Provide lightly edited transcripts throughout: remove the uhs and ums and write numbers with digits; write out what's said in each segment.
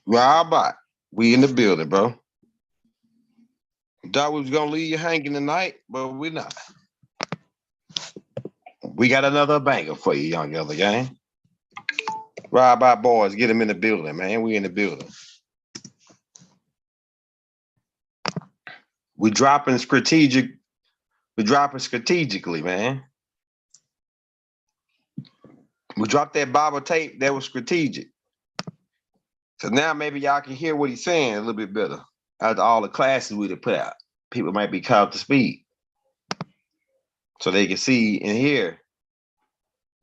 Robot, we in the building, bro. Thought we was gonna leave you hanging tonight, but we're not. We got another banger for you, young other gang. Robot boys, get them in the building, man. We in the building. We dropping strategic. We dropping strategically, man. We dropped that Bible tape that was strategic. So now maybe y'all can hear what he's saying a little bit better. After all the classes we put out, people might be caught up to speed, so they can see and hear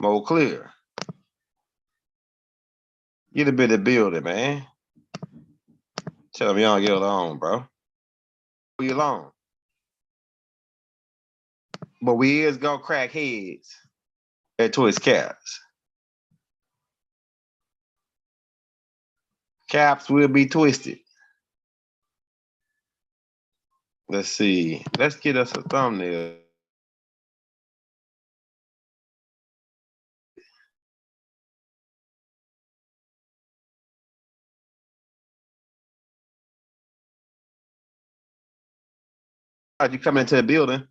more clear. Get a bit of building, man. Tell them you don't get along, bro. Leave you alone. But we is gonna crack heads at twist caps. Caps will be twisted. Let's see. Let's get us a thumbnail. You come into the building.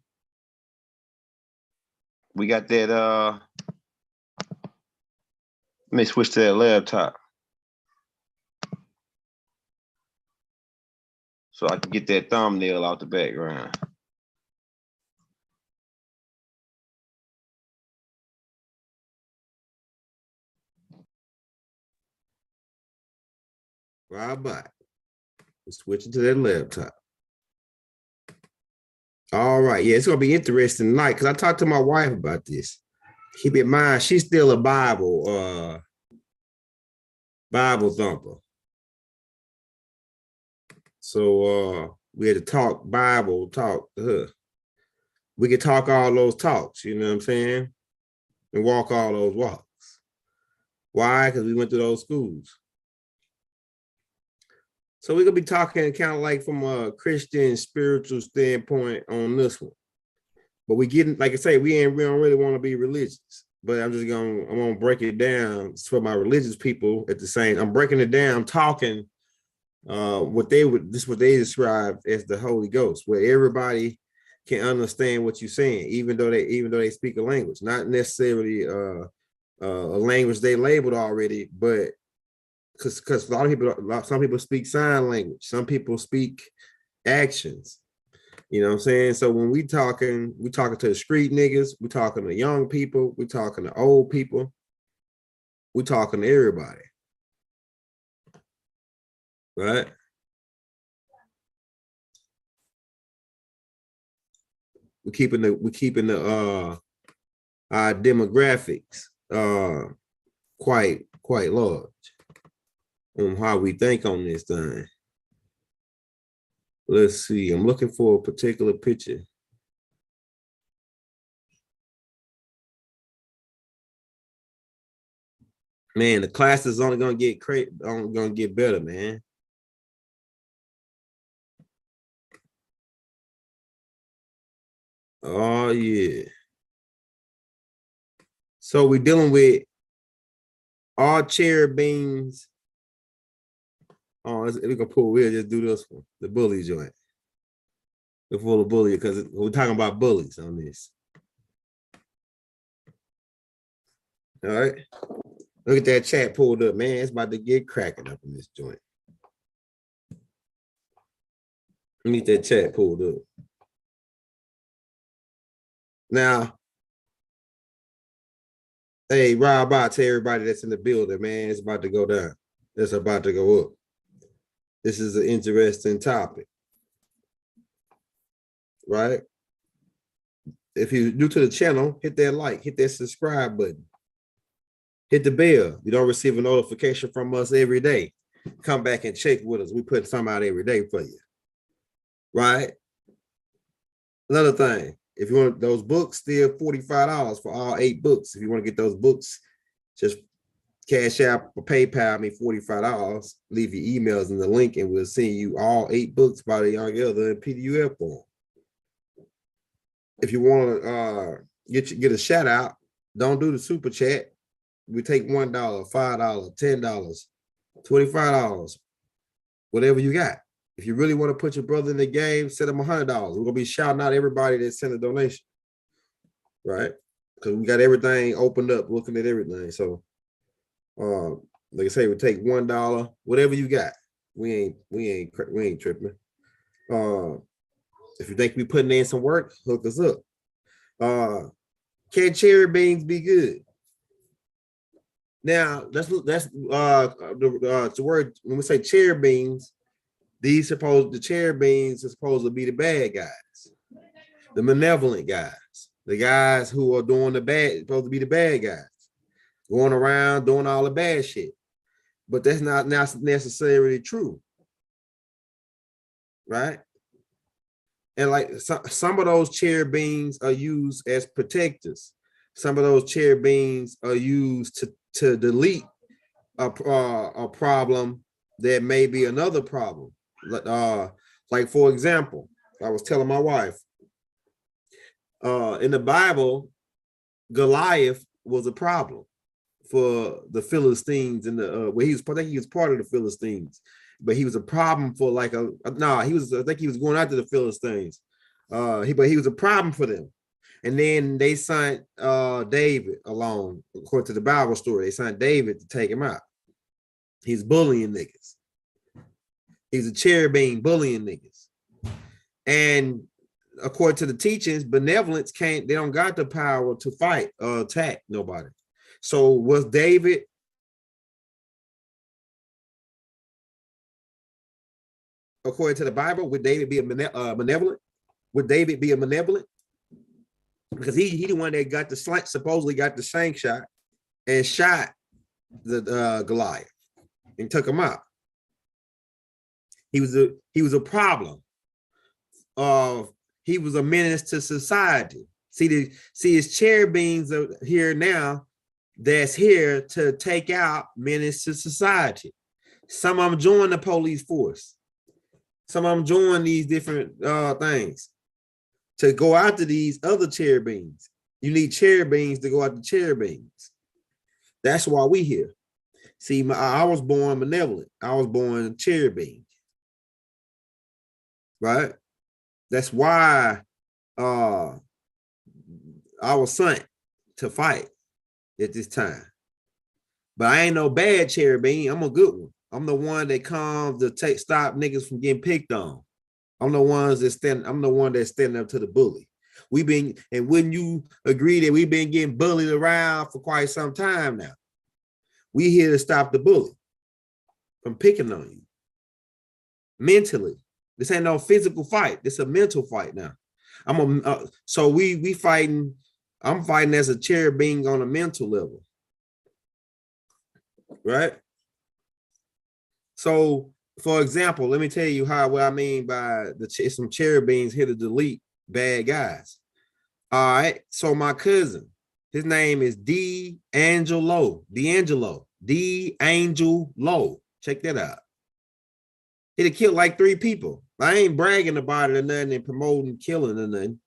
We got that let me switch to that laptop so I can get that thumbnail out the background. Robot. We're switching to that laptop. All right. Yeah, it's going to be interesting tonight because I talked to my wife about this. Keep in mind, she's still a Bible thumper. So we had to talk Bible talk to her. We could talk all those talks, you know what I'm saying? And walk all those walks. Why? Because we went to those schools. So we're going to be talking kind of like from a Christian spiritual standpoint on this one. But we getting, like I say, we don't really want to be religious. But I'm gonna break it down for my religious people at the same. I'm breaking it down, talking what they describe as the Holy Ghost, where everybody can understand what you're saying, even though they speak a language, not necessarily a language they labeled already, but because some people speak sign language, some people speak actions. You know what I'm saying? So when we talking to the street niggas, we talking to young people, we talking to old people, we talking to everybody. Right? We're keeping the our demographics quite large on how we think on this thing. Let's see. I'm looking for a particular picture. Man, the class is only gonna get better, man. Oh yeah. So we're dealing with all cherubims. Oh, we're gonna pull. We'll just do this one, the bully joint. We're full of bully because we're talking about bullies on this. All right. Look at that chat pulled up, man. It's about to get cracking up in this joint. Let me get that chat pulled up. Now, hey, Rob, out to everybody that's in the building, man. It's about to go down. It's about to go up. This is an interesting topic, right? If you're new to the channel, hit that like, hit that subscribe button, hit the bell. You don't receive a notification from us every day. Come back and check with us. We put something out every day for you, right? Another thing, if you want those books, still $45 for all 8 books. If you want to get those books, just Cash App or PayPal me $45. Leave your emails in the link, and we'll send you all 8 books by the young elder in PDF form. If you want to get a shout out, don't do the super chat. We take $1, $5, $10, $25. whatever you got. If you really want to put your brother in the game, send him $100. We're gonna be shouting out everybody that sent a donation, right? Because we got everything opened up, looking at everything. So, like I say, we take $1, whatever you got. We ain't tripping. If you think we putting in some work, hook us up. Can cherry beans be good? Now that's the word when we say cherry beans. The cherry beans are supposed to be the bad guys, the malevolent guys, the guys who are doing the bad, supposed to be the bad guys, going around doing all the bad shit. But that's not necessarily true, right? And like some of those cherry beans are used as protectors. Some of those cherry beans are used to delete a problem that may be another problem. Like for example, I was telling my wife, in the Bible, Goliath was a problem for the Philistines in the where I think he was part of the Philistines, but he was a problem for I think he was going after the Philistines. But he was a problem for them. And then they sent David along, according to the Bible story. They sent David to take him out. He's bullying niggas. He's a cherubim bullying niggas. And according to the teachings, benevolence they don't got the power to fight or attack nobody. So was David according to the Bible, would David be a benevolent? Would David be a benevolent? Because he the one that supposedly got the shank shot and shot the Goliath and took him out. He was a problem. He was a menace to society. See his cherubims are here now that's here to take out menace to society. Some of them join the police force. Some of them join these different things to go after these other cherubims. You need cherubims to go after cherubims. That's why we here. See, I was born benevolent. I was born cherubim. Right? That's why I was sent to fight at this time. But I ain't no bad cherubim. I'm a good one. I'm the one that comes to stop niggas from getting picked on. I'm the one that's standing up to the bully. And wouldn't you agree that we've been getting bullied around for quite some time now? We here to stop the bully from picking on you mentally. This ain't no physical fight. This is a mental fight now. So we fighting. I'm fighting as a cherubim on a mental level, right? So, for example, let me tell you what I mean by some cherubims here to delete bad guys. All right. So my cousin, his name is D'Angelo. Check that out. He'd killed like 3 people. I ain't bragging about it or nothing and promoting killing or nothing.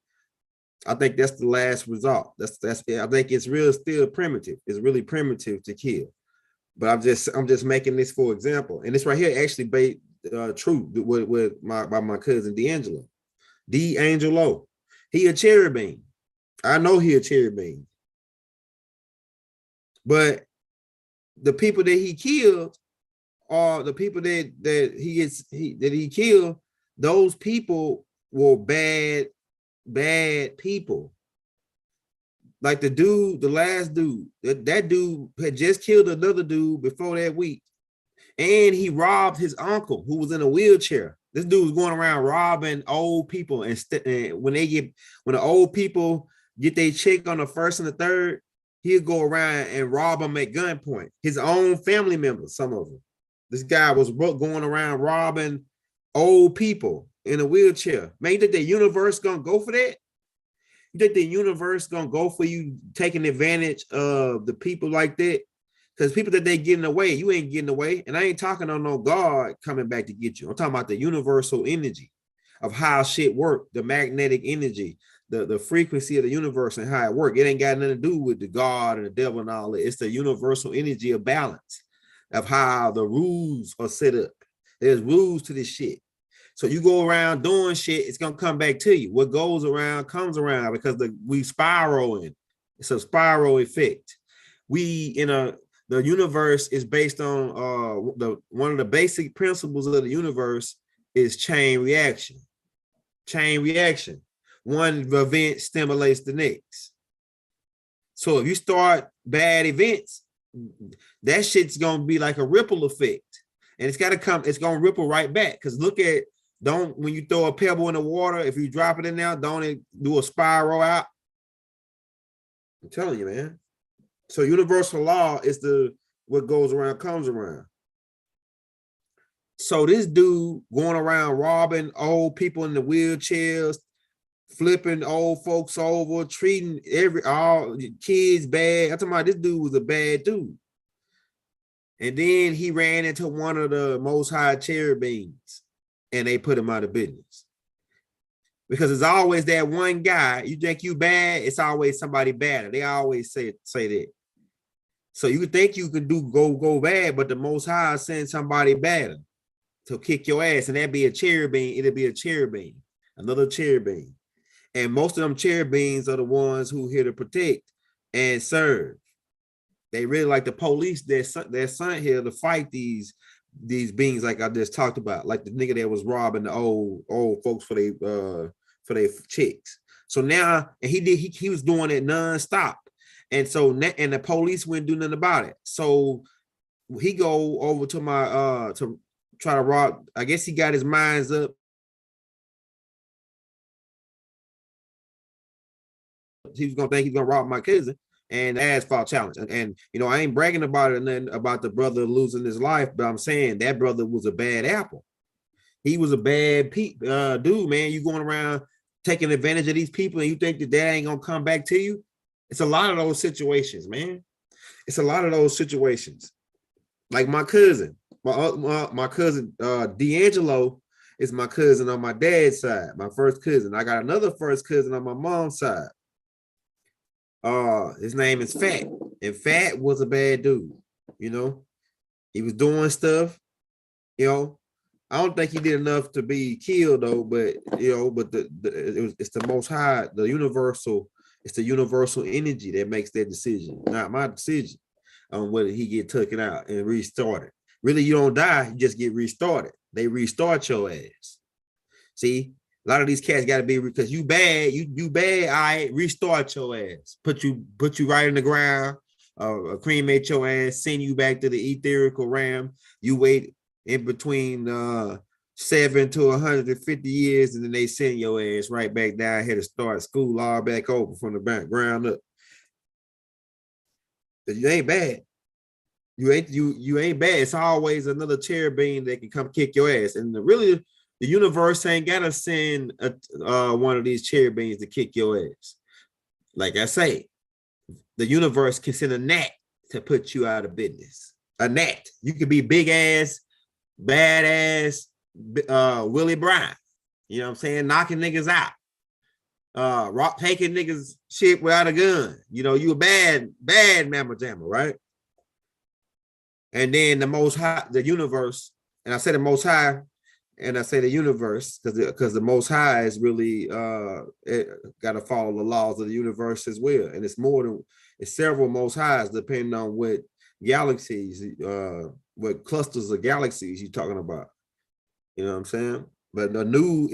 I think that's the last result. That's I think it's still primitive. It's really primitive to kill. But I'm just making this for example. And this right here actually based true with my cousin D'Angelo. D'Angelo. He a cherubim. I know he a cherubim. But the people that he killed are the people that he killed. Those people were bad people. Like the last dude, that dude had just killed another dude before that week. And he robbed his uncle who was in a wheelchair. This dude was going around robbing old people. And when the old people get their check on the 1st and the 3rd, he'll go around and rob them at gunpoint. His own family members, some of them. This guy was going around robbing old people in a wheelchair. Man, you think the universe gonna go for that? You think the universe gonna go for you taking advantage of the people like that? Because people that they getting away, you ain't getting away. And I ain't talking on no God coming back to get you. I'm talking about the universal energy of how shit work, the magnetic energy, the frequency of the universe and how it work. It ain't got nothing to do with the God and the devil and all that. It's the universal energy of balance of how the rules are set up. There's rules to this shit. So you go around doing shit, it's gonna come back to you. What goes around comes around because we spiraling. It's a spiral effect. The universe is based on one of the basic principles of the universe is chain reaction. Chain reaction. One event stimulates the next. So if you start bad events, that shit's gonna be like a ripple effect. And it's gonna ripple right back. Because when you throw a pebble in the water, if you drop it in there, don't it do a spiral out? I'm telling you, man. So universal law is what goes around comes around. So this dude going around robbing old people in the wheelchairs, flipping old folks over, treating all kids bad. I'm talking about this dude was a bad dude. And then he ran into one of the Most High Cherubims, and they put him out of business. Because it's always that one guy. You think you bad, it's always somebody better. They always say that. So you think you could go bad, but the Most High sends somebody better to kick your ass, and that'd be a cherubim. It'll be a cherubim, another cherubim. And most of them cherubims are the ones who here to protect and serve. They really like the police. They're sent here to fight these beings, like I just talked about, like the nigga that was robbing the old folks for their chicks. So now, and he was doing it nonstop. And so, and the police wouldn't do nothing about it. So he go over to to try to rob. I guess he got his minds up. He was gonna think he's gonna rob my cousin and asphalt challenge. And you know, I ain't bragging about it and then about the brother losing his life, but I'm saying that brother was a bad apple. He was a bad dude, man. You going around taking advantage of these people and you think that ain't gonna come back to you. It's a lot of those situations, man. It's a lot of those situations. Like my cousin, my cousin D'Angelo is my cousin on my dad's side, my first cousin. I got another first cousin on my mom's side. His name is Fat, and Fat was a bad dude. You know, he was doing stuff. You know, I don't think he did enough to be killed though. But you know, but it's the Most High, the universal. It's the universal energy that makes that decision, not my decision on whether he get taken out and restarted. Really, you don't die, you just get restarted. They restart your ass. See, a lot of these cats got to be, because you bad, you bad. All right, restart your ass. Put you right in the ground, cremate your ass, send you back to the etherical realm. You wait in between 7 to 150 years, and then they send your ass right back down here to start school all back over from the background up. You ain't bad. You ain't bad. It's always another cherubim that can come kick your ass. And the universe ain't gotta send one of these cherubims to kick your ass. Like I say, the universe can send a gnat to put you out of business. A gnat. You could be big ass, badass, Willie Brown, you know what I'm saying, knocking niggas out, taking niggas shit without a gun. You know, you a bad mamma jamma, right? And then the Most High, the universe, and I say the Most High, and I say the universe because the Most High is really got to follow the laws of the universe as well. And it's several Most Highs depending on what galaxies, what clusters of galaxies you're talking about. You know what I'm saying? But the new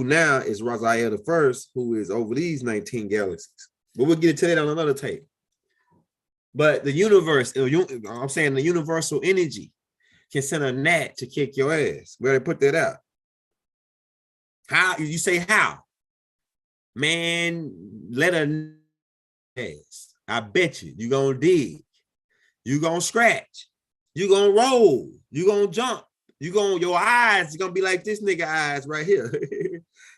now is Raziel the First, who is over these 19 galaxies. But we'll get into that on another tape. But the universe, I'm saying the universal energy can send a gnat to kick your ass. Where they put that out? How? You say how? Man, let a ass. I bet you're going to dig. You're going to scratch. You're going to roll. You're going to jump. Your eyes are gonna be like this nigga eyes right here.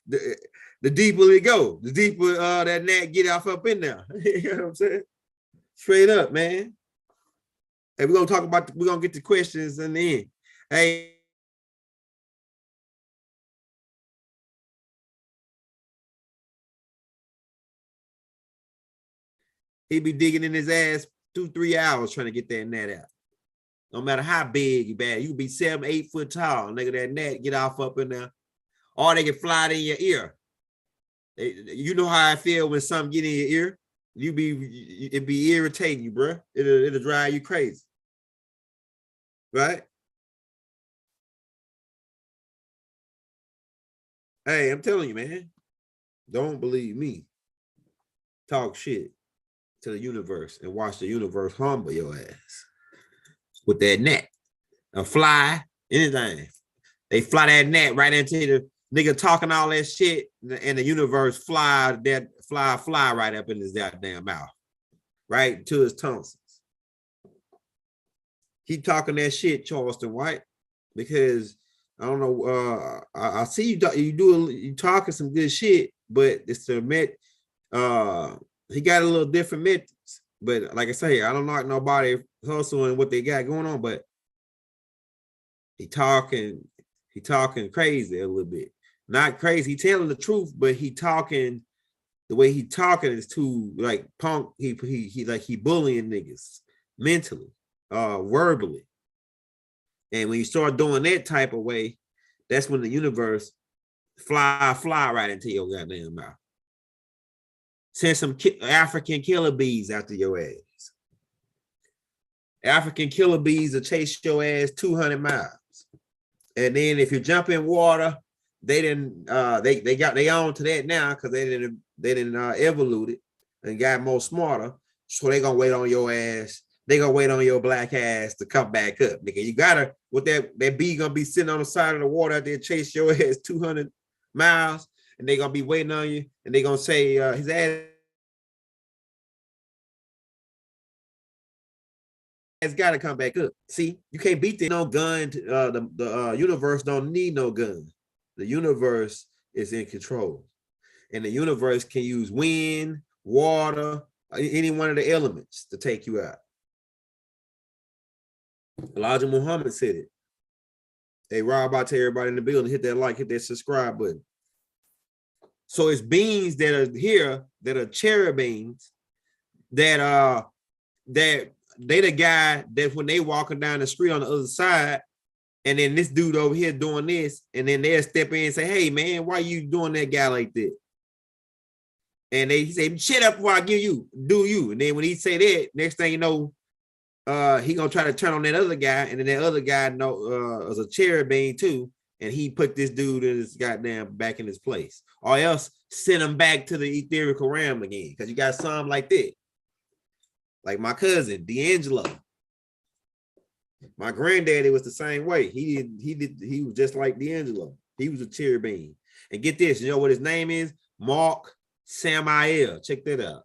the deeper it go, the deeper that gnat get off up in there. You know what I'm saying? Straight up, man. And we're gonna get the questions in the end. Hey, he be digging in his ass 2-3 hours trying to get that gnat out. No matter how big you bad, you can be 7, 8 foot tall. Nigga, that net get off up in there. Or they can fly it in your ear. You know how I feel when something get in your ear. It be irritating you, bro. It'll drive you crazy. Right? Hey, I'm telling you, man. Don't believe me. Talk shit to the universe and watch the universe humble your ass with that net. A fly, anything. They fly that net right into the nigga talking all that shit, and the universe fly right up in his goddamn mouth, right to his tonsils. Keep talking that shit, Charleston White, because I don't know. I see you talking some good shit, but it's the met. He got a little different methods, but like I say, I don't knock nobody hustling what they got going on, but he talking crazy a little bit. Not crazy, he telling the truth, but he talking the way he talking is too like punk. He bullying niggas mentally, verbally. And when you start doing that type of way, that's when the universe fly right into your goddamn mouth. Send some African killer bees after your ass. African killer bees will chase your ass 200 miles. And then if you jump in water, they got they on to that now because they didn't evolve it and got more smarter. So they gonna wait on your ass. They gonna wait on your black ass to come back up. Nigga, you gotta with that bee gonna be sitting on the side of the water out there chase your ass 200 miles, and they gonna be waiting on you, and they gonna say his ass has got to come back up. See, you can't beat the no gun. The universe don't need no gun. The universe is in control, and the universe can use wind, water, any one of the elements to take you out. Elijah Muhammad said it. Hey, Rob, out to everybody in the building, hit that like, hit that subscribe button. So it's beings that are here that are cherubims that they the guy that when they walking down the street on the other side, and then this dude over here doing this, and then they'll step in and say, hey man, why you doing that guy like that? And they say, shut up before I do you. And then when he say that, next thing you know, he gonna try to turn on that other guy, and then that other guy was a cherubim too, and he put this dude in his goddamn back in his place, or else send him back to the etherical realm again. Because you got some like that, like my cousin D'Angelo. My granddaddy was the same way. He was just like D'Angelo. He was a cherubim. And get this, you know what his name is? Mark Samael. Check that out.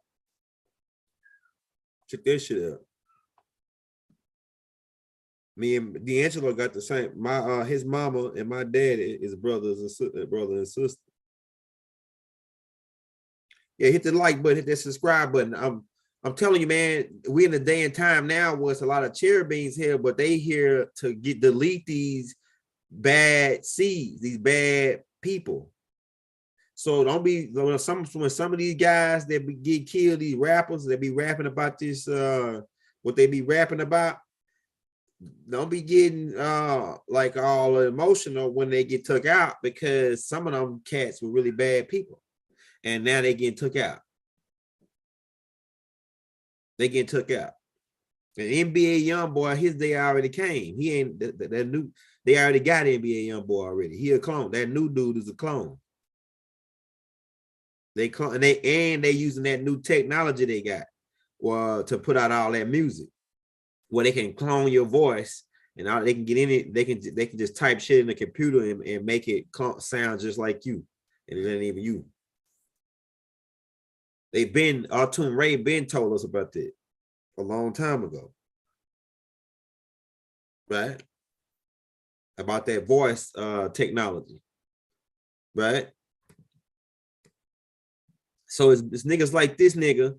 Check that shit out. Me and D'Angelo got the same. My his mama and my dad is brother and sister. Yeah, hit the like button, hit that subscribe button. I'm telling you, man, we in the day and time now where it's a lot of cherubims here, but they here to delete these bad seeds, these bad people. So don't be when some of these guys that get killed, these rappers that be rapping about this, what they be rapping about. Don't be getting like all emotional when they get took out, because some of them cats were really bad people, and now they getting took out. They get took out. An NBA young boy, his day already came. He ain't that new. They already got NBA young boy already. He a clone. That new dude is a clone. They clone and they using that new technology they got to put out all that music, where they can clone your voice and they can get in it. They can just type shit in the computer and make it sound just like you, and it ain't even you. Artun Ray been told us about that a long time ago, right? About that voice technology, right? So it's niggas like this nigga,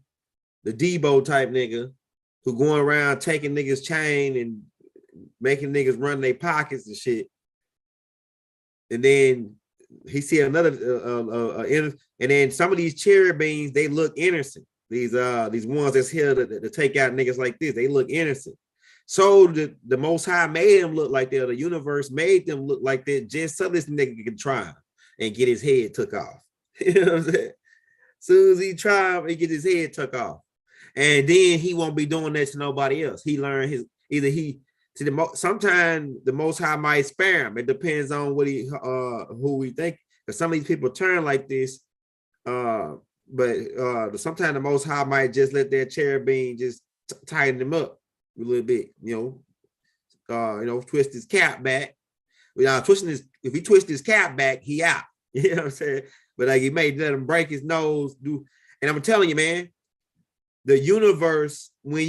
the Debo type nigga, who going around taking niggas chain and making niggas run their pockets and shit. And then he see another and then some of these cherubims, they look innocent. These ones that's here to take out niggas like this, they look innocent. So the Most High made him look like that. The universe made them look like that just so this nigga can try and get his head took off. You know what I'm saying? Soon as he try and get his head took off, and then he won't be doing that to nobody else. He learned his either he to the sometimes the Most High might spare him. It depends on what he who we think. Because some of these people turn like this, but sometimes the Most High might just let that cherubim just tighten him up a little bit, twist his cap back. Twisting his, if he twists his cap back, he out. You know what I'm saying? But like he may let him break his nose, and I'm telling you, man, the universe, when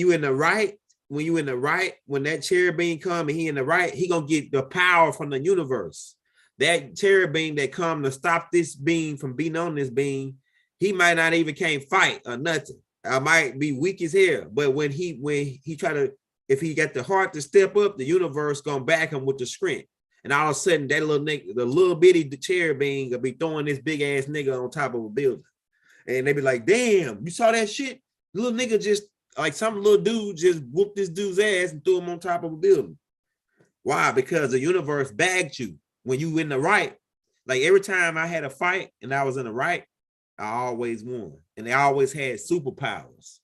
that cherubim come and he in the right, he gonna get the power from the universe. That cherubim that come to stop this being from being on this being, he might not even can't fight or nothing. I might be weak as hell, but when he try to, if he got the heart to step up, the universe gonna back him with the strength. And all of a sudden, that little nigga, the little bitty cherubim gonna be throwing this big ass nigga on top of a building, and they be like, "Damn, you saw that shit? The little nigga just like some little dude just whooped this dude's ass and threw him on top of a building." Why? Because the universe bagged you when you in the right. Like every time I had a fight and I was in the right, I always won, and they always had superpowers.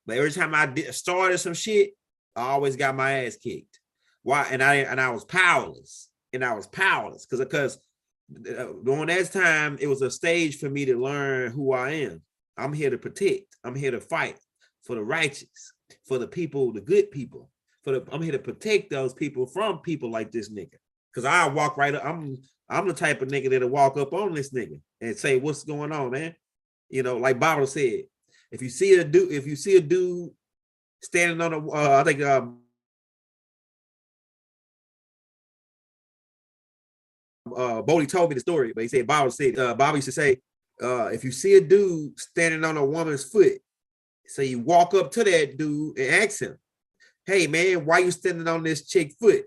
But every time I started some shit, I always got my ass kicked. Why? And I was powerless, because during that time it was a stage for me to learn who I am. I'm here to protect. I'm here to fight for the righteous, for the people, the good people. I'm here to protect those people from people like this nigga. Because I walk right up. I'm the type of nigga that'll walk up on this nigga and say, "What's going on, man?" Like Bible said, if you see a dude standing on a, I think Bodie told me the story, but he said Bobby used to say, if you see a dude standing on a woman's foot, so you walk up to that dude and ask him, "Hey man, why you standing on this chick foot?"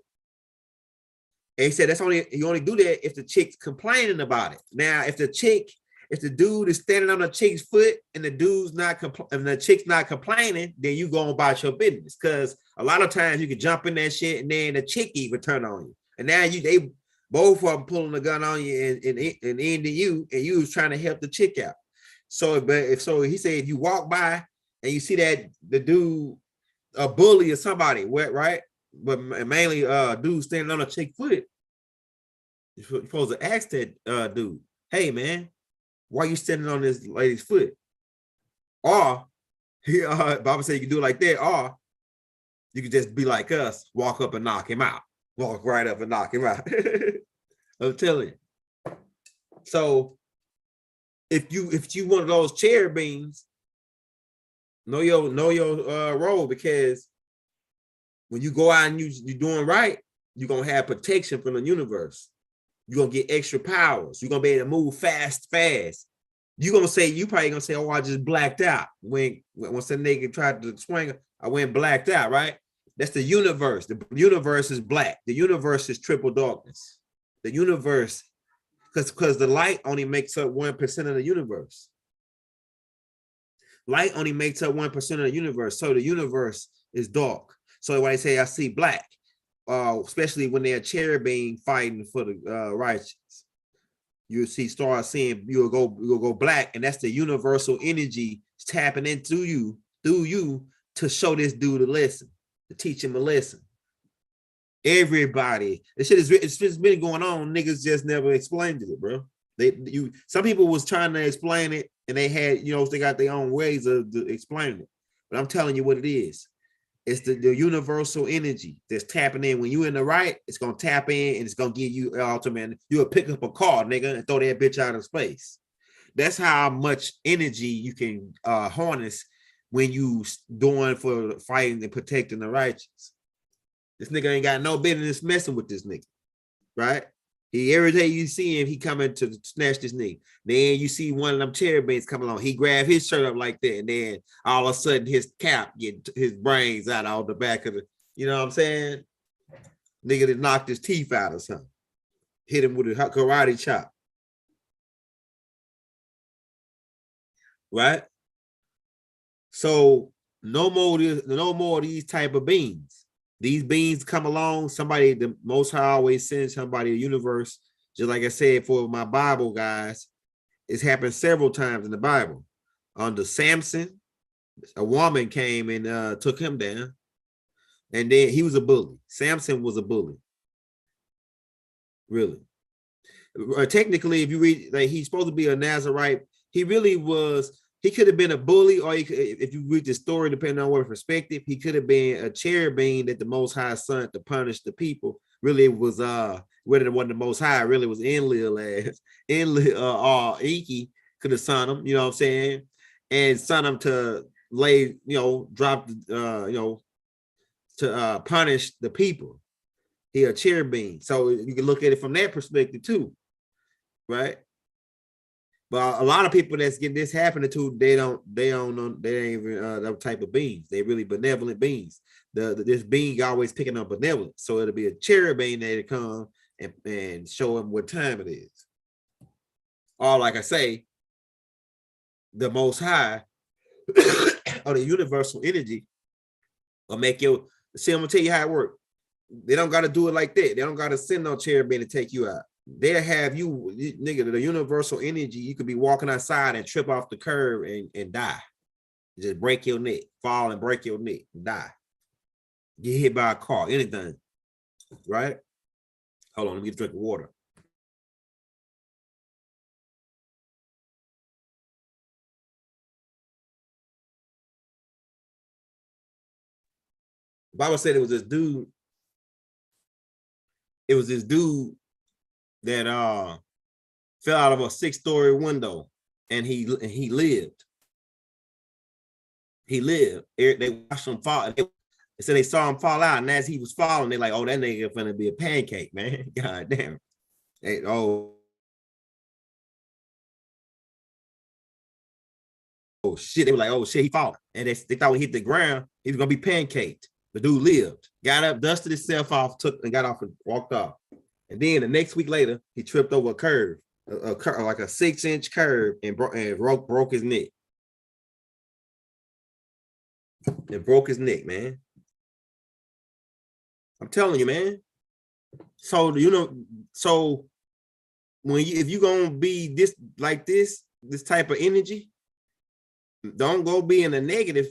And he said you only do that if the chick's complaining about it. Now, if the dude is standing on the chick's foot and the chick's not complaining, then you go about your business. Because a lot of times you can jump in that shit and then the chick even turn on you, and now they both of them pulling the gun on you and ending you, and you was trying to help the chick out. So, he said if you walk by and you see that the dude a bully or somebody, right? But mainly dude standing on a chick foot, you're supposed to ask that dude, "Hey man, why you standing on this lady's foot?" Or Baba said you can do it like that, or you could just be like us, walk up and knock him out. Walk right up and knock him out. I'm telling you. So if you one of those cherubims, know your role, because when you go out and you're doing right, you're gonna have protection from the universe. You're gonna get extra powers. You're gonna be able to move fast. You probably gonna say, "Oh, I just blacked out." When some nigga tried to swing, I went blacked out, right? That's the universe. The universe is black. The universe is triple darkness. The universe, because the light only makes up 1% of the universe. Light only makes up 1% of the universe. So the universe is dark. So when I say I see black, especially when they're cherubim fighting for the righteous, you'll go black, and that's the universal energy tapping into you through you to show this dude a lesson, to teach him a lesson. Everybody, it's just been going on. Niggas just never explained it, bro. Some people was trying to explain it, and they had, they got their own ways of explaining it. But I'm telling you what it is. It's the universal energy that's tapping in. When you in the right, it's gonna tap in and it's gonna give you ultimate. You'll pick up a car, nigga, and throw that bitch out of space. That's how much energy you can harness when you doing for fighting and protecting the righteous. This nigga ain't got no business messing with this nigga, right? Every day you see him, he coming to snatch this nigga. Then you see one of them cherubims come along. He grab his shirt up like that, and then all of a sudden his cap get his brains out the back of the. You know what I'm saying? Nigga that knocked his teeth out or something. Hit him with a karate chop. Right? So no more of these type of beings. These beings come along, somebody, the Most High always sends somebody to the universe. Just like I said, for my Bible guys, it's happened several times in the Bible. Under Samson, a woman came and took him down. And then he was a bully. Samson was a bully. Really. Technically, if you read, like, he's supposed to be a Nazarite, he really was. He could have been a bully, or he could, if you read the story, depending on what perspective, he could have been a cherubim that the Most High sent to punish the people. Really, it was whether it wasn't the Most High, really was Enlil as Enlil Inky could have sent him, you know what I'm saying, and sent him to lay, drop, to punish the people. He a cherubim, so you can look at it from that perspective too, right? But a lot of people that's getting this happening to, they don't know, they ain't even that type of beings. They really benevolent beings. This being always picking up benevolence, so it'll be a cherubim that come and show him what time it is. Or like I say, the Most High or the universal energy will make you. See, I'm gonna tell you how it works. They don't got to do it like that. They don't got to send no cherubim to take you out. They'll have you, nigga, the universal energy. You could be walking outside and trip off the curb and die. Just break your neck, fall and break your neck, and die. Get hit by a car, anything, right? Hold on, let me get a drink of water. The Bible said it was this dude. It was this dude that fell out of a 6-story window, and he lived. He lived. They watched him fall. They said they saw him fall out, and as he was falling, they're like, "Oh, that nigga finna be a pancake, man." God damn. Hey, oh shit. They were like, "Oh shit, he falling," and they thought when he hit the ground, he was gonna be pancaked. The dude lived, got up, dusted himself off, took and got off and walked off. And then the next week later, he tripped over a curve, like a 6-inch curve, and broke his neck. It broke his neck, man. I'm telling you, man. So so if you gonna be this like this type of energy, don't go be in the negative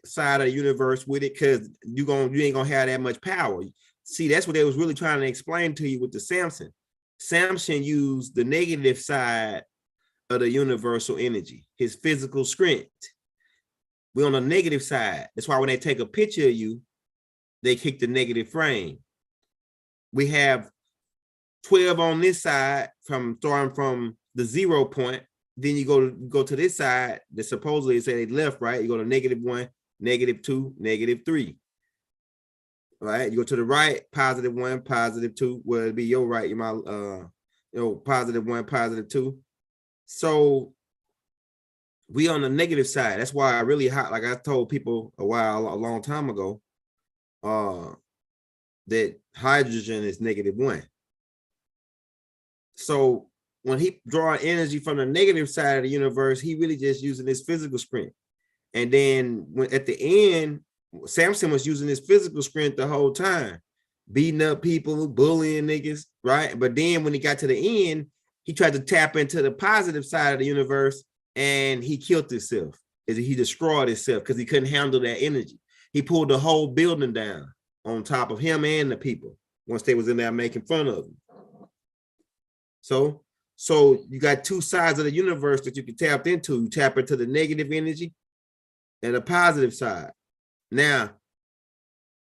side of the universe with it, because you ain't gonna have that much power. See, that's what they was really trying to explain to you with the Samson. Samson used the negative side of the universal energy, his physical strength. We're on the negative side. That's why when they take a picture of you, they kick the negative frame. We have 12 on this side starting from the 0 point. Then you go to this side that supposedly say they left, right? You go to -1, -2, -3. Right? You go to the right, +1, +2. Well, it'd be your right, your +1, +2. So we on the negative side. That's why I really like I told people a long time ago, that hydrogen is -1. So when he draw energy from the negative side of the universe, he really just using his physical strength. And then at the end, Samson was using his physical strength the whole time, beating up people, bullying niggas, right? But then when he got to the end, he tried to tap into the positive side of the universe, and he killed himself. He destroyed himself because he couldn't handle that energy. He pulled the whole building down on top of him and the people once they was in there making fun of him. So you got two sides of the universe that you can tap into. You tap into the negative energy and the positive side. Now,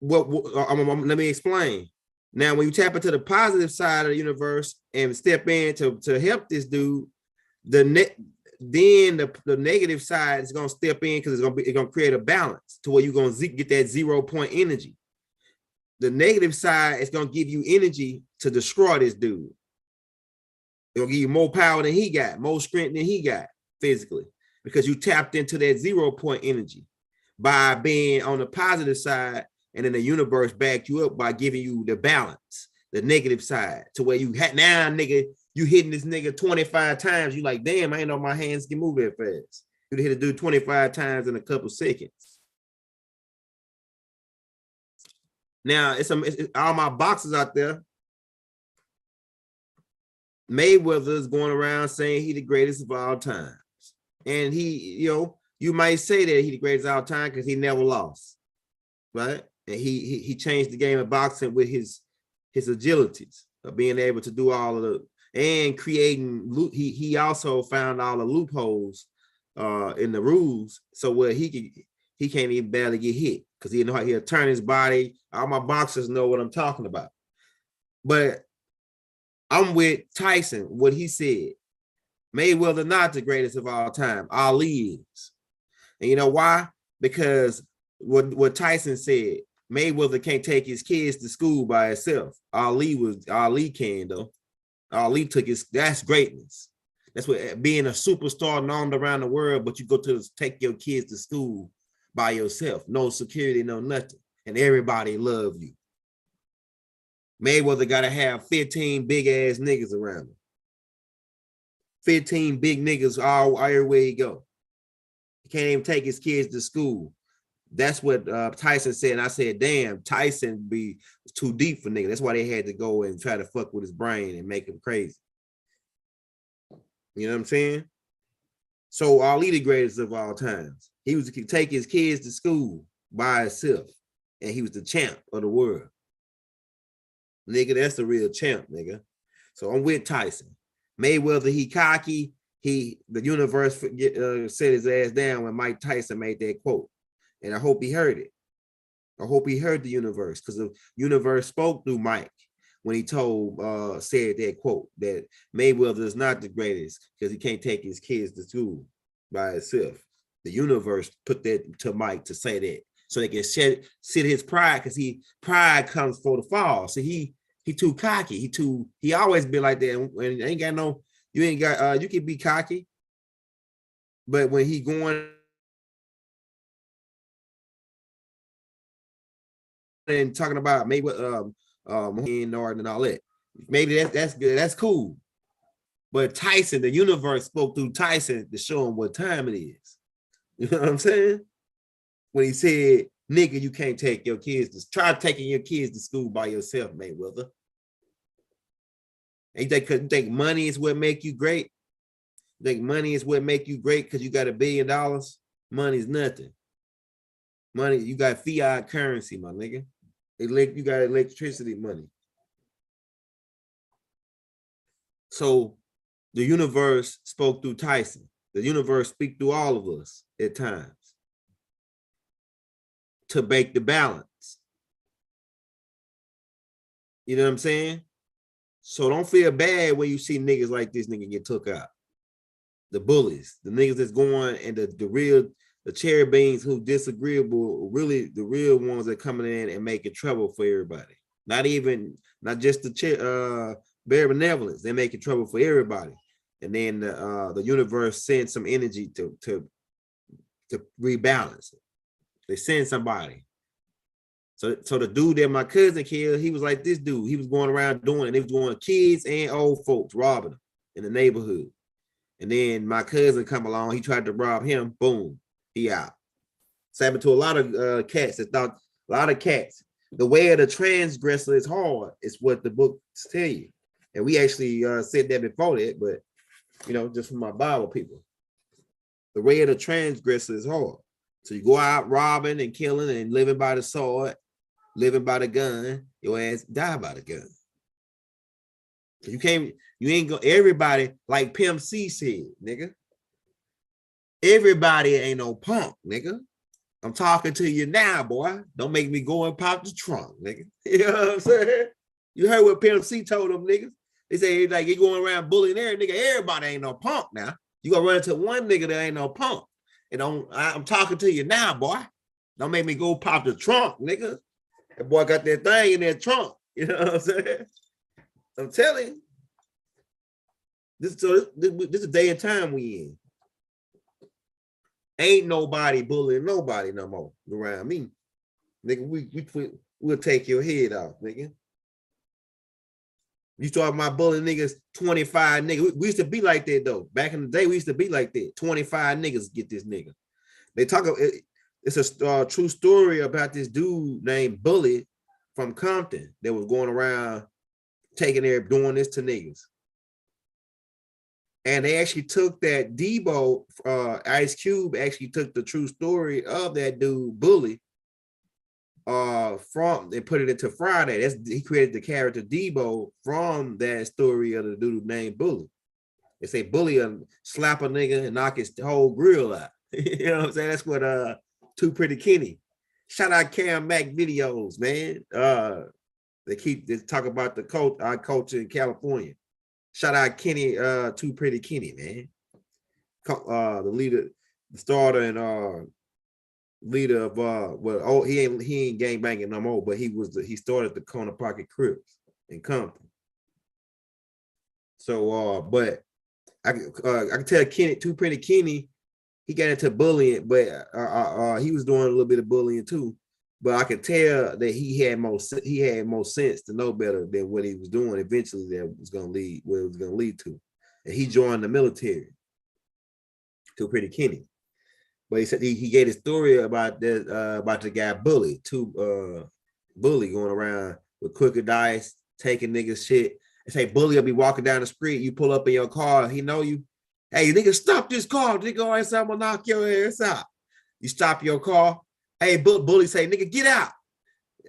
let me explain. Now, when you tap into the positive side of the universe and step in to help this dude, the negative side is gonna step in because it's gonna create a balance to where you're gonna get that 0 point energy. The negative side is gonna give you energy to destroy this dude. It'll give you more power than he got, more strength than he got physically, because you tapped into that 0 point energy by being on the positive side, and then the universe backed you up by giving you the balance, the negative side, to where you now, nigga, you hitting this nigga 25 times. You like, damn, I ain't know my hands can move that fast. You hit a dude 25 times in a couple seconds. Now it's all my boxers out there. Mayweather is going around saying he the greatest of all times. And he, you might say that he the greatest of all time because he never lost. Right? And he changed the game of boxing with his agilities of being able to do all of the and creating. He also found all the loopholes in the rules, so where he can't even barely get hit because he know how he'll turn his body. All my boxers know what I'm talking about. But I'm with Tyson. What he said, Mayweather not the greatest of all time. Ali is, and you know why? Because what Tyson said, Mayweather can't take his kids to school by himself. Ali can though. Ali took that's greatness. That's what being a superstar known around the world, but you go to take your kids to school by yourself. No security, no nothing. And everybody love you. Mayweather got to have 15 big ass niggas around him. 15 big niggas all everywhere he go. He can't even take his kids to school. That's what Tyson said. And I said, damn, Tyson be too deep for niggas. That's why they had to go and try to fuck with his brain and make him crazy. You know what I'm saying? So Ali the greatest of all times. He was to take his kids to school by himself. And he was the champ of the world. Nigga, that's the real champ, nigga. So I'm with Tyson. Mayweather, he cocky. The universe set his ass down when Mike Tyson made that quote. And I hope he heard it. I hope he heard the universe because the universe spoke through Mike when he said that quote that Mayweather is not the greatest because he can't take his kids to school by himself. The universe put that to Mike to say that so they can sit his pride because pride comes for the fall. So he too cocky. He always been like that. And ain't got no, you can be cocky, but when he going and talking about Mayweather, and all that. Maybe that's good. That's cool. But Tyson, the universe spoke through Tyson to show him what time it is. You know what I'm saying? When he said, nigga, you can't take your kids to try taking your kids to school by yourself, Mayweather. And you think money is what make you great? You think money is what make you great because you got $1 billion? Money's nothing. Money, you got fiat currency, my nigga. You got electricity money. So the universe spoke through Tyson. The universe speak through all of us at times to make the balance. You know what I'm saying? So don't feel bad when you see niggas like this nigga get took out. The bullies, the niggas that's going and the cherubins who disagreeable, really the real ones that coming in and making trouble for everybody. Not just the benevolence. They're making trouble for everybody. And then the universe sends some energy to rebalance it. They send somebody. So the dude that my cousin killed, he was like this dude. He was going around doing it. They was doing kids and old folks, robbing them in the neighborhood. And then my cousin come along. He tried to rob him. Boom. He out. It's happened to a lot of cats. It's not a lot of cats. The way of the transgressor is hard, is what the books tell you. And we actually said that before that, but just from my Bible people. The way of the transgressor is hard. So you go out robbing and killing and living by the sword, living by the gun, your ass die by the gun. You ain't go, everybody, like Pimp C said, nigga. Everybody ain't no punk, nigga. I'm talking to you now, boy. Don't make me go and pop the trunk, nigga. You know what I'm saying? You heard what Pimp C told them niggas? They say, like, you going around bullying nigga. Everybody ain't no punk now. You gonna run into one nigga that ain't no punk. And I'm talking to you now, boy. Don't make me go pop the trunk, nigga. That boy got that thing in that trunk. You know what I'm saying? I'm telling you. This is a day and time we in. Ain't nobody bullying nobody no more around me. Nigga, we'll take your head off, nigga. You talking about bullying niggas, 25 niggas. We used to be like that though. Back in the day, we used to be like that. 25 niggas get this nigga. They talk about it's a true story about this dude named Bully from Compton that was going around taking their doing this to niggas. And they actually took that Debo, Ice Cube actually took the true story of that dude, Bully, from and put it into Friday. He created the character Debo from that story of the dude named Bully. They say Bully slap a nigga and knock his whole grill out. You know what I'm saying? That's what Too Pretty Kenny. Shout out Cam Mac videos, man. They talk about our culture in California. Shout out Kenny, Too Pretty Kenny, man. The leader, the starter and leader of he ain't gang banging no more, but he started the Corner Pocket Crips in Compton. So but I can tell Kenny, Too Pretty Kenny, he got into bullying, but he was doing a little bit of bullying too. But I could tell that he had more sense to know better than what he was doing. Eventually, that was going to lead where it was going to lead to, and he joined the military. Too Pretty Kenny, but he said he gave a story about the guy Bully, Bully going around with crooked dice, taking niggas shit. And say Bully will be walking down the street, you pull up in your car, he know you. Hey, nigga, stop this car, nigga, I said I'm gonna knock your ass out. You stop your car. Hey, Bully say, nigga, get out.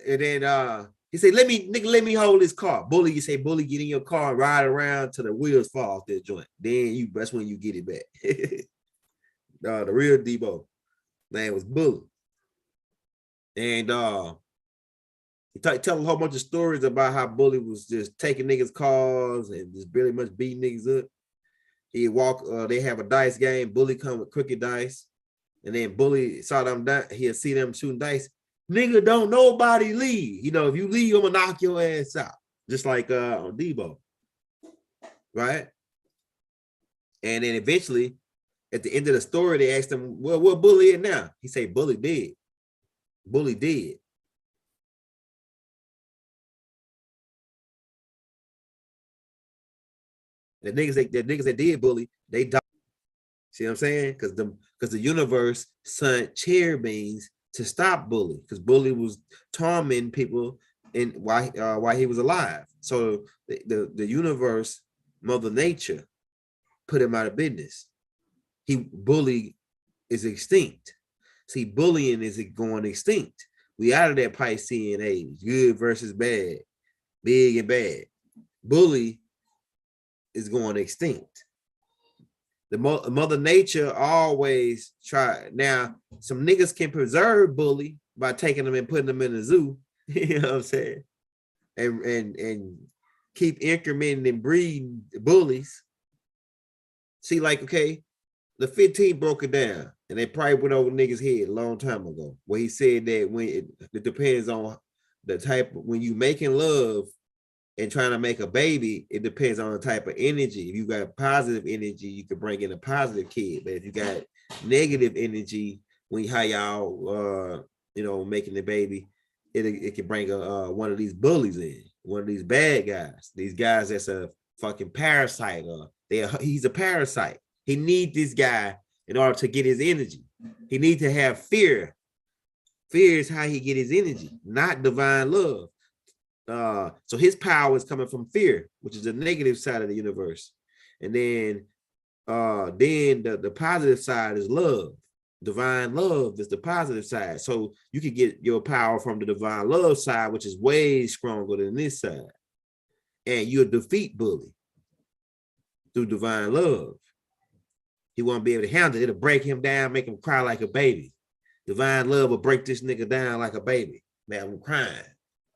And then he say, let me hold this car. Bully, you say, Bully, get in your car and ride around till the wheels fall off that joint. Then that's when you get it back. The real Debo name was Bully. And he tell a whole bunch of stories about how Bully was just taking niggas' cars and just really much beating niggas up. He walk, they have a dice game. Bully come with crooked dice. And then Bully saw them, he'll see them shooting dice. Nigga, don't nobody leave. You know, if you leave, I'm gonna knock your ass out. Just like on Debo. Right? And then eventually, at the end of the story, they asked him, well, what Bully at now? He said, Bully dead. Bully dead. The niggas that did Bully, they died. See what I'm saying? Because the universe sent cherubims to stop Bully, because Bully was tormenting people in while he was alive. So the universe, Mother Nature, put him out of business. Bully is extinct. See, bullying is going extinct. We out of that Piscean age, good versus bad, big and bad. Bully is going extinct. The Mother Nature always try. Now, some niggas can preserve Bully by taking them and putting them in a zoo. You know what I'm saying? And keep incrementing and breeding bullies. See, like, okay, the 15 broke it down, and they probably went over niggas' head a long time ago, where he said that when it depends on the type, when you making love and trying to make a baby, it depends on the type of energy. If you got positive energy, you can bring in a positive kid. But if you got negative energy, how y'all making the baby, it can bring one of these bullies in, one of these bad guys. These guys that's a fucking parasite, he's a parasite. He needs this guy in order to get his energy. He needs to have fear. Fear is how he get his energy, not divine love. So his power is coming from fear, which is the negative side of the universe. And then the positive side is love. Divine love is the positive side. So you can get your power from the divine love side, which is way stronger than this side. And you'll defeat Bully through divine love. He won't be able to handle it. It'll break him down, make him cry like a baby. Divine love will break this nigga down like a baby. Man, I'm crying.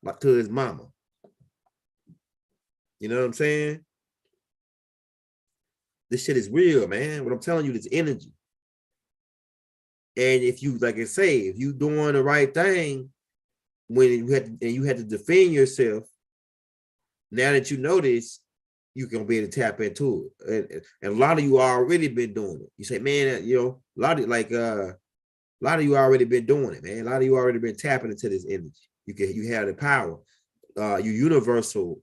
Like to his mama. You know what I'm saying? This shit is real, man. What I'm telling you, this energy. And if you, like I say, if you doing the right thing, when you had to defend yourself, now that you know this, you can be able to tap into it. And a lot of you already been doing it. You say, man, a lot of you already been doing it, man. A lot of you already been tapping into this energy. You have the power. You universal,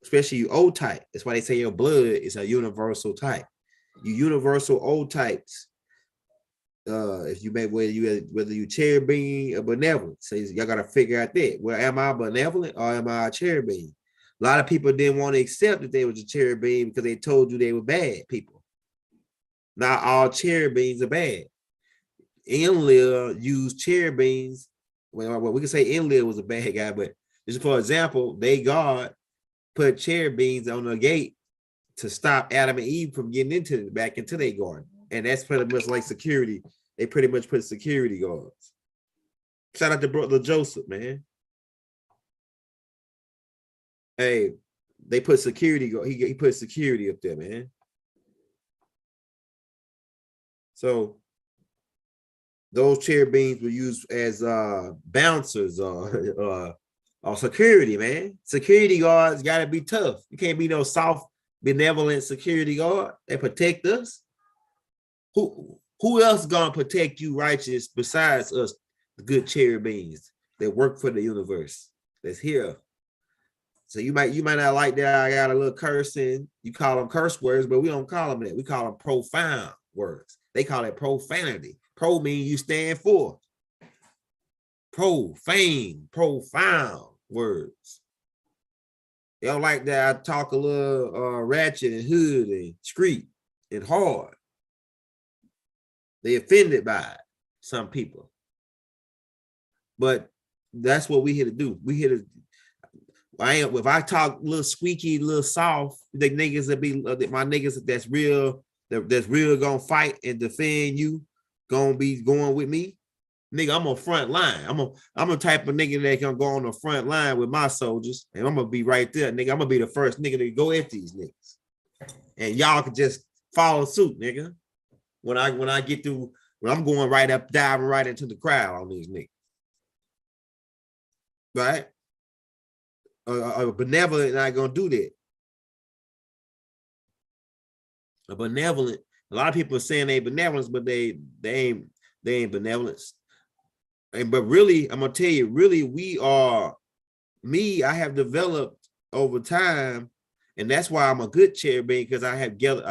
especially you O type. That's why they say your blood is a universal type. You universal O types if you make whether you cherubim or benevolent. So y'all gotta figure out that. Well, am I benevolent or am I a cherubim? A lot of people didn't want to accept that they was a cherubim because they told you they were bad people. Not all cherubims are bad. Enlil used cherubims. Well, we can say Enlil was a bad guy, but just for example, God put cherubims on the gate to stop Adam and Eve from getting back into their garden. And that's pretty much like security. They pretty much put security guards. Shout out to brother Joseph, man. Hey, they put security. He put security up there, man. So those cherubims were used as bouncers or security, man. Security guards got to be tough. You can't be no soft, benevolent security guard. They protect us. Who else gonna protect you righteous besides us, the good cherubims that work for the universe that's here? So you might not like that I got a little cursing. You call them curse words, but we don't call them that. We call them profound words. They call it profanity. Pro means you stand for. Profane, profound words. They don't like that I talk a little ratchet and hood and street and hard. They offended by it, some people. But that's what we here to do. We here to, if I talk a little squeaky, a little soft, the niggas that be my niggas that's real gonna fight and defend you, gonna be going with me. Nigga, I'm on front line. I'm a type of nigga that can go on the front line with my soldiers, and I'm gonna be right there, nigga. I'm gonna be the first nigga to go at these niggas. And y'all can just follow suit, nigga. When I get through, when I'm going right up, diving right into the crowd on these niggas. Right? A benevolent not gonna do that. A benevolent, a lot of people are saying they benevolence, but they ain't benevolence. But really, I'm gonna tell you, really, I have developed over time, and that's why I'm a good cherubim, because I get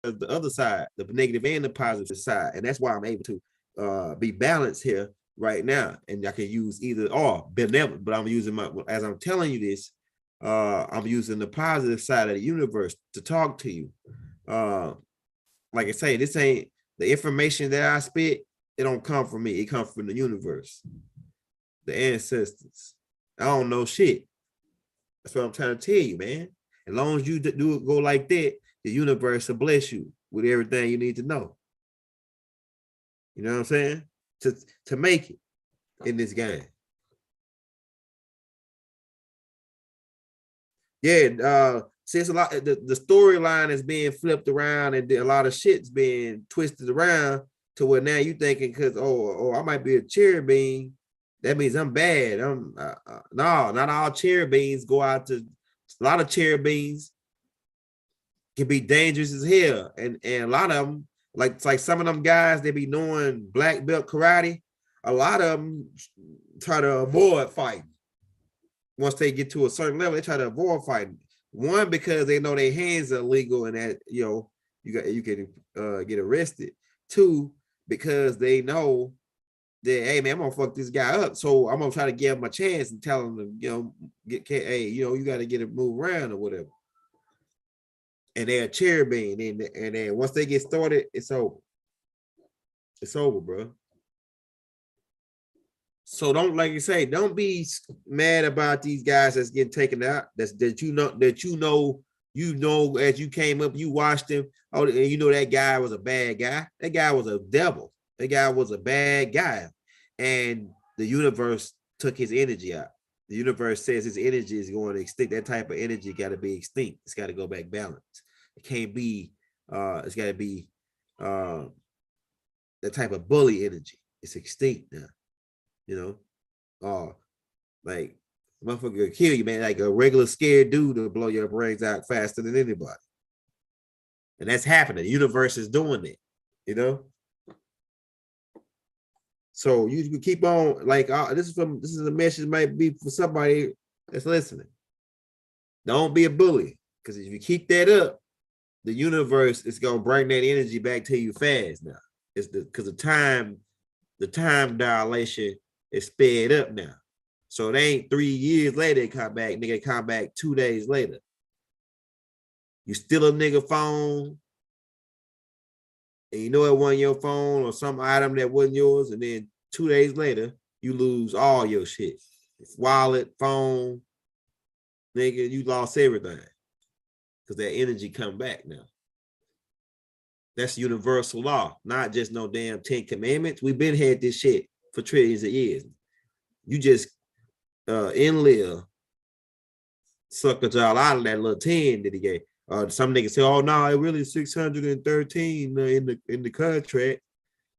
the other side, the negative and the positive side, and that's why I'm able to be balanced here right now, and I can use either or benevolent, but I'm using as I'm telling you this, I'm using the positive side of the universe to talk to you. Like I say, this ain't the information that I spit. It don't come from me. It comes from the universe, the ancestors. I don't know shit. That's what I'm trying to tell you, man. As long as you do it, go like that, the universe will bless you with everything you need to know. You know what I'm saying? To make it in this game. Yeah, since a lot the storyline is being flipped around and a lot of shit's being twisted around to where now you thinking because I might be a cherubim, that means I'm bad. No, not all cherubims go out to. A lot of cherubims can be dangerous as hell, and a lot of them, like some of them guys, they be knowing black belt karate. A lot of them try to avoid fighting. Once they get to a certain level, they try to avoid fighting. One, because they know their hands are illegal and that you can get arrested. Two, because they know that, hey man, I'm gonna fuck this guy up, so I'm gonna try to give him a chance and tell him to you got to get it move around or whatever. And they're a cherubim, and then once they get started, it's over. It's over, bro. So don't, like you say, don't be mad about these guys that's getting taken out. That you know as you came up, you watched him. Oh, and you know that guy was a bad guy. That guy was a devil. That guy was a bad guy. And the universe took his energy out. The universe says his energy is going to extinct. That type of energy got to be extinct. It's got to go back balanced. It can't be, it's got to be that type of bully energy. It's extinct now. You know, like motherfucker will kill you, man. Like a regular scared dude will blow your brains out faster than anybody. And that's happening. The universe is doing it, you know. So you can keep on, like, this is a message might be for somebody that's listening. Don't be a bully, because if you keep that up, the universe is gonna bring that energy back to you fast now. It's because the time dilation is sped up now. So it ain't 3 years later it come back, nigga, come back 2 days later. You steal a nigga phone, and you know it wasn't your phone or some item that wasn't yours, and then 2 days later, you lose all your shit. Wallet, phone, nigga, you lost everything. Because that energy come back now. That's universal law, not just no damn 10 commandments. We've been had this shit for trillions of years. You just in live sucker y'all out of that little 10 that he gave. Some niggas say, oh no, it really 613 in the contract.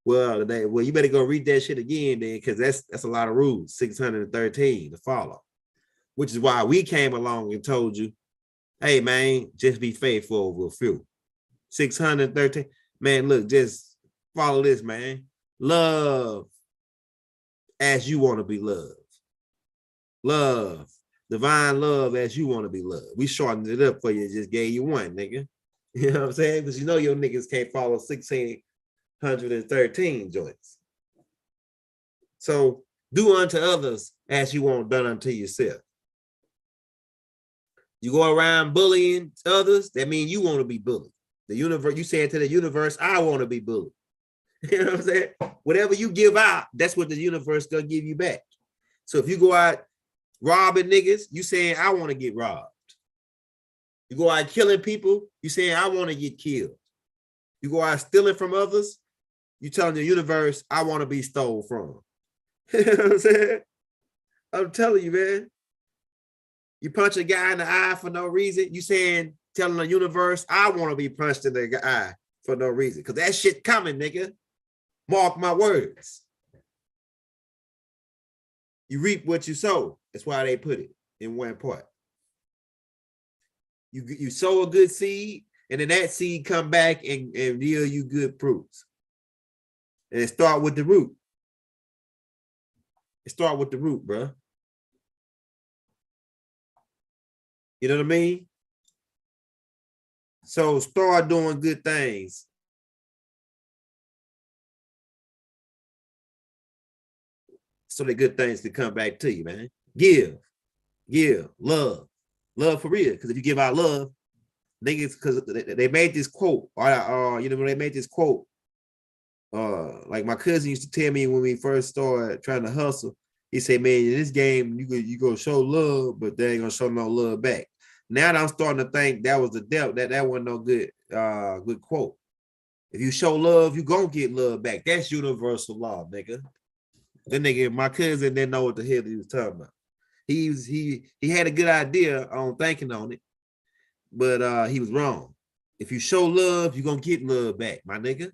Well, you better go read that shit again then, because that's a lot of rules. 613 to follow. Which is why we came along and told you, hey man, just be faithful over a few. 613. Man, look, just follow this, man. Love as you want to be loved. Love. Divine love as you want to be loved. We shortened it up for you, just gave you one, nigga. You know what I'm saying? Because you know your niggas can't follow 1613 joints. So do unto others as you want done unto yourself. You go around bullying others, that means you want to be bullied. The universe, you say to the universe, I want to be bullied. You know what I'm saying? Whatever you give out, that's what the universe gonna give you back. So if you go out robbing niggas, you saying I want to get robbed. You go out killing people, you saying I want to get killed. You go out stealing from others, you telling the universe I want to be stole from. You know what I'm saying? I'm telling you, man. You punch a guy in the eye for no reason, you saying, telling the universe I want to be punched in the eye for no reason. Because that shit coming, nigga. Mark my words. You reap what you sow. That's why they put it in one part. You sow a good seed, and then that seed come back and yield you good fruits. And it start with the root. It start with the root, bro. You know what I mean? So start doing good things. So the good things can come back to you, man. Give, love for real. Because if you give out love, niggas, because they made this quote, you know, when they made this quote, like my cousin used to tell me when we first started trying to hustle, he said, man, in this game, you go show love, but they ain't gonna show no love back. Now that I'm starting to think that was the devil, that wasn't no good quote. If you show love, you gonna get love back. That's universal law, nigga. That nigga, my cousin didn't know what the hell he was talking about. He had a good idea on thinking on it, but he was wrong. If you show love, you're gonna get love back, my nigga.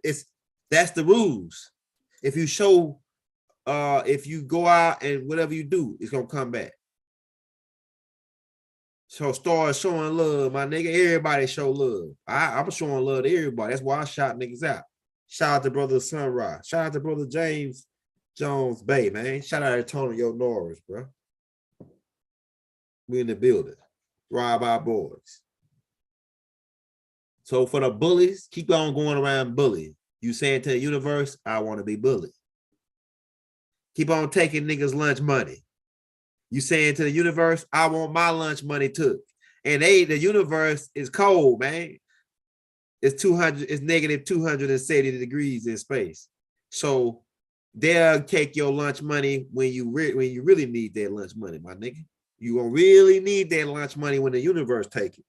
That's the rules. If you show, if you go out and whatever you do, it's gonna come back. So start showing love, my nigga. Everybody show love. I'm showing love to everybody. That's why I shot niggas out. Shout out to brother Sunrise. Shout out to brother James Jones Bay, man. Shout out to Antonio Norris, bro. We in the building. Rob our boys. So for the bullies, keep on going around bullying. You saying to the universe, I want to be bullied. Keep on taking niggas' lunch money. You saying to the universe, I want my lunch money took. And the universe is cold, man. It's negative 270 degrees in space. So they'll take your lunch money when you really need that lunch money, my nigga. You gonna really need that lunch money when the universe take it.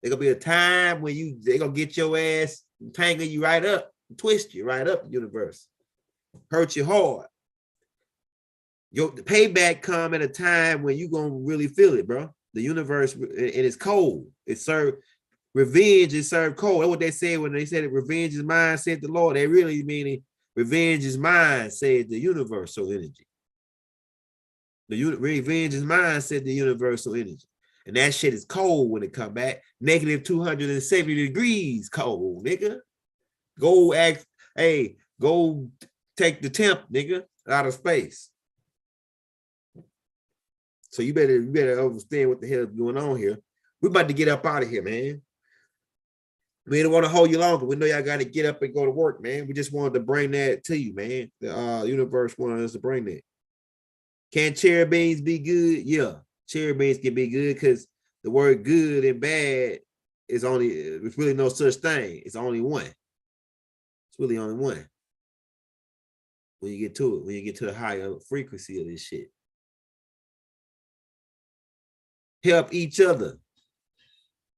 There's gonna be a time when they gonna get your ass, tangle you right up, twist you right up, the universe. Hurt you hard. The payback come at a time when you gonna really feel it, bro. The universe, and it's cold. It's served. Revenge is served cold. That's what they said when they said it, revenge is mine, said the Lord. They really meaning revenge is mine, said the universal energy. Revenge is mine, said the universal energy. And that shit is cold when it come back. Negative 270 degrees cold, nigga. Go take the temp, nigga, out of space. So you better understand what the hell is going on here. We about to get up out of here, man. We don't want to hold you longer. We know y'all got to get up and go to work, man. We just wanted to bring that to you, man. The universe wanted us to bring that. Can cherubim be good? Yeah, cherubim can be good because the word good and bad is it's really no such thing. It's only one. It's really only one. When you get to it, when you get to the higher frequency of this shit. Help each other.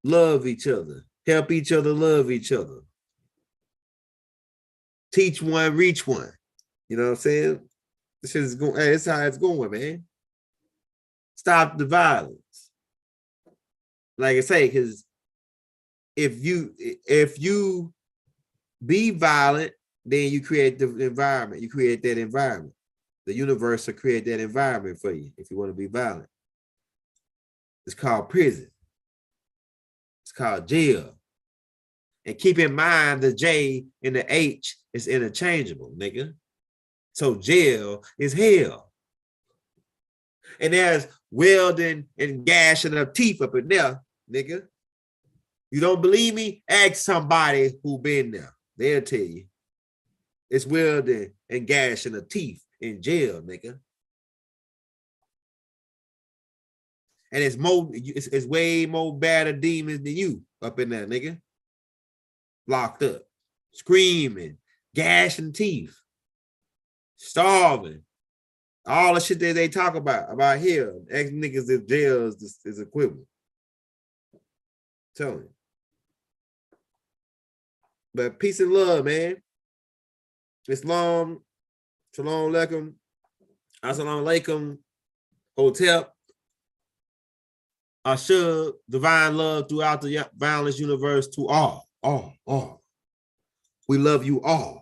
Love each other. Help each other, love each other. Teach one, reach one. You know what I'm saying? This shit is going, hey, that's how it's going, man. Stop the violence. Like I say, because if you be violent, then you create the environment. You create that environment. The universe will create that environment for you if you want to be violent. It's called prison. It's called jail. And keep in mind the J and the H is interchangeable, nigga. So jail is hell. And there's welding and gashing of teeth up in there, nigga. You don't believe me? Ask somebody who been there. They'll tell you. It's welding and gashing of teeth in jail, nigga. And it's way more badder demons than you up in there, nigga. Locked up, screaming, gashing teeth, starving. All the shit that they talk about here, ex niggas in jail is equivalent. Tell me. But peace and love, man. Islam, shalom alaikum, assalamu alaikum, hotep, ashur, divine love throughout the violence universe to all. We love you all.